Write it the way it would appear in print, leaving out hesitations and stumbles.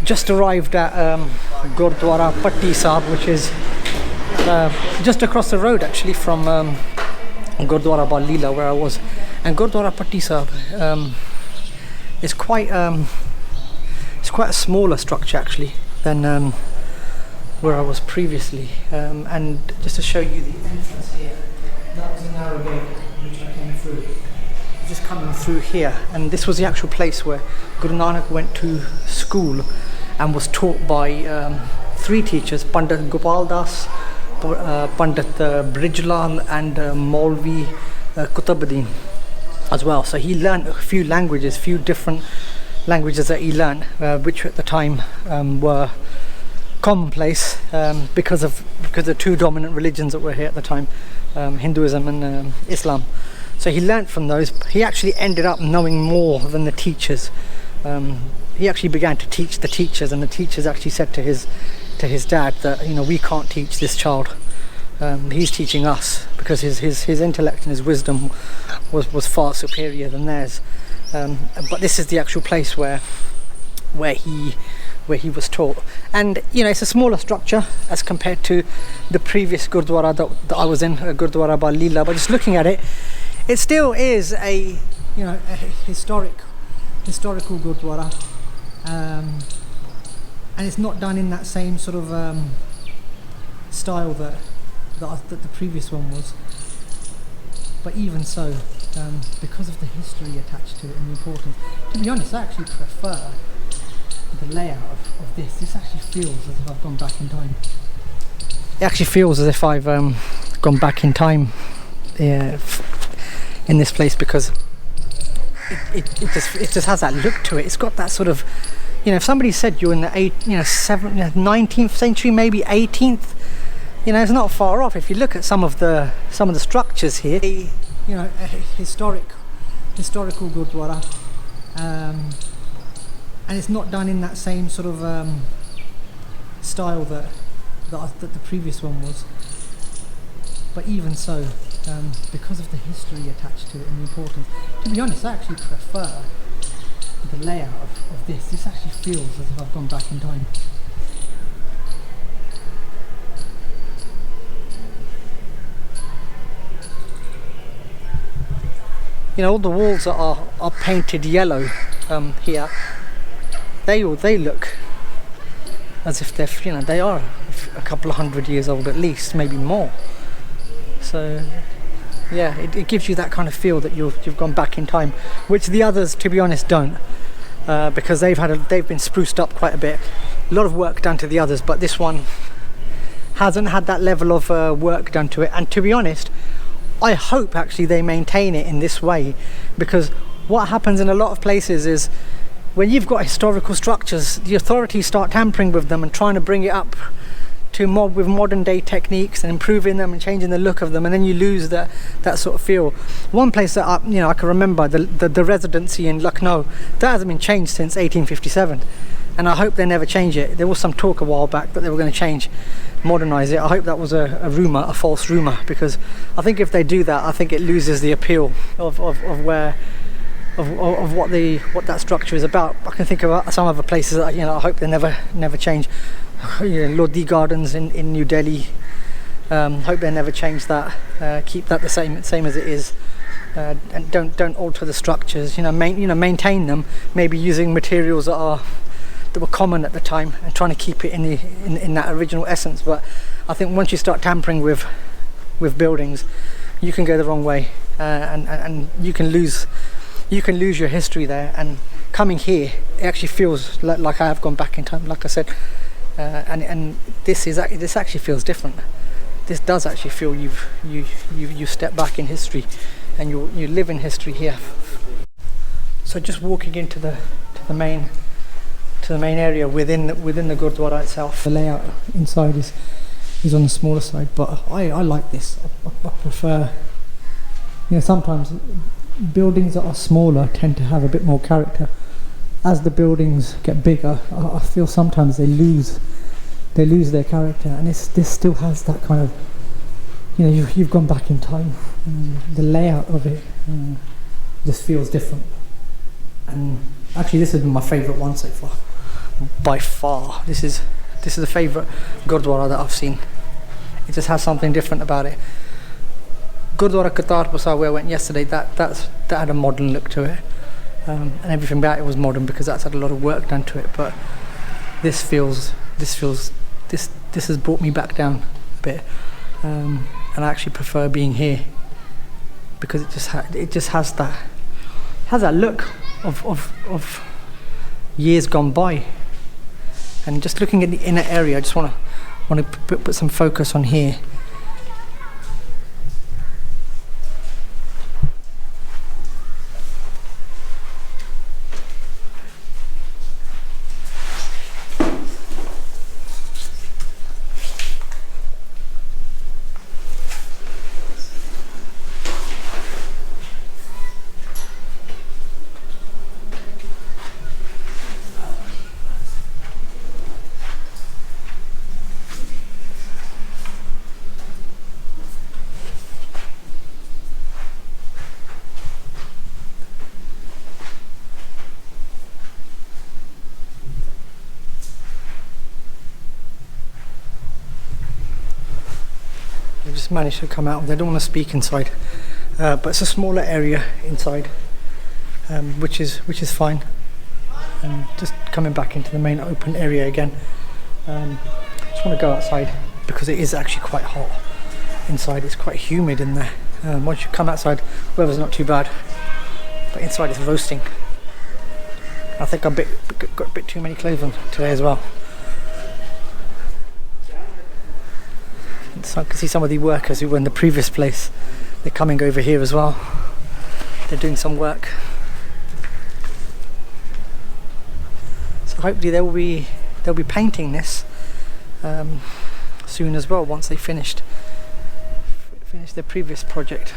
just arrived at Gurdwara Patti Sahib, which is just across the road actually from Gurdwara Balila, where I was. And Gurdwara Patti Sahib is quite it's quite a smaller structure actually than where I was previously. And just to show you the entrance here, that was a narrow gate which I came through. Just coming through here, and this was the actual place where Guru Nanak went to school and was taught by three teachers, Pandit Gopal Das, Pandit Brijlal and Maulvi Kutabuddin as well. So he learned a few languages, few different languages that he learned, which at the time were commonplace because of the two dominant religions that were here at the time, Hinduism and Islam. So he learnt from those. He actually ended up knowing more than the teachers. He actually began to teach the teachers, and the teachers actually said to his dad that, you know, we can't teach this child. He's teaching us, because his intellect and his wisdom was far superior than theirs. But this is the actual place where he was taught. And you know, it's a smaller structure as compared to the previous Gurdwara that I was in, Gurdwara Balila. But just looking at it, it still is a historical Gurdwara, and it's not done in that same sort of style that the previous one was. But even so, because of the history attached to it and the importance, to be honest, I actually prefer the layout of this. This actually feels as if I've gone back in time. It actually feels as if I've gone back in time in this place, because it just has that look to it. It's got that sort of, you know, if somebody said you're in the 19th century, maybe 18th, you know, it's not far off. If you look at some of the structures here, you know, a historical Gurdwara, and it's not done in that same sort of style that the previous one was. But even so, because of the history attached to it and the importance, to be honest, I actually prefer the layout of this. This actually feels as if I've gone back in time. You know, all the walls that are painted yellow here, they look as if they're, you know, they are a couple of 100 years old at least, maybe more. So yeah, it gives you that kind of feel that you've gone back in time, which the others, to be honest, don't, because they've been spruced up quite a bit. A lot of work done to the others, but this one hasn't had that level of work done to it. And to be honest, I hope actually they maintain it in this way, because what happens in a lot of places is when you've got historical structures, the authorities start tampering with them and trying to bring it up to with modern day techniques and improving them and changing the look of them, and then you lose that sort of feel. One place that I can remember, the residency in Lucknow, that hasn't been changed since 1857, and I hope they never change it. There was some talk a while back that they were going to modernize it. I hope that was a rumor, a false rumor, because I think if they do that, I think it loses the appeal of what that structure is about. I can think of some other places that, you know, I hope they never change. You know, Lodi Gardens in New Delhi, hope they never change that. Keep that the same as it is, and don't alter the structures. You know, maintain them, maybe using materials that were common at the time, and trying to keep it in that original essence. But I think once you start tampering with buildings, you can go the wrong way, and you can lose your history there. And coming here, it actually feels like I have gone back in time, like I said. And this actually feels different. This does actually feel you step back in history, and you live in history here. So just walking into the main area within the Gurdwara itself. The layout inside is on the smaller side, but I like this. I prefer. You know, sometimes buildings that are smaller tend to have a bit more character. As the buildings get bigger, I feel sometimes they lose their character, and this still has that kind of, you know, you've gone back in time. The layout of it just feels different, and actually this has been my favourite one so far. by far. This is a favourite Gurdwara that I've seen. It just has something different about it. Gurdwara Patti Sahib, where I went yesterday, that had a modern look to it, and everything about it was modern because that's had a lot of work done to it. But this has brought me back down a bit, and I actually prefer being here because it just has that look of years gone by. And just looking at the inner area, I just want to put some focus on here. They just managed to come out. They don't want to speak inside, but it's a smaller area inside, which is fine. And just coming back into the main open area again. Just want to go outside because it is actually quite hot inside. It's quite humid in there. Once you come outside, weather's not too bad, but inside it's roasting. I think I've got a bit too many clothes on today as well. So I can see some of the workers who were in the previous place. They're coming over here as well. They're doing some work. So hopefully they'll be painting this soon as well once they finished their previous project.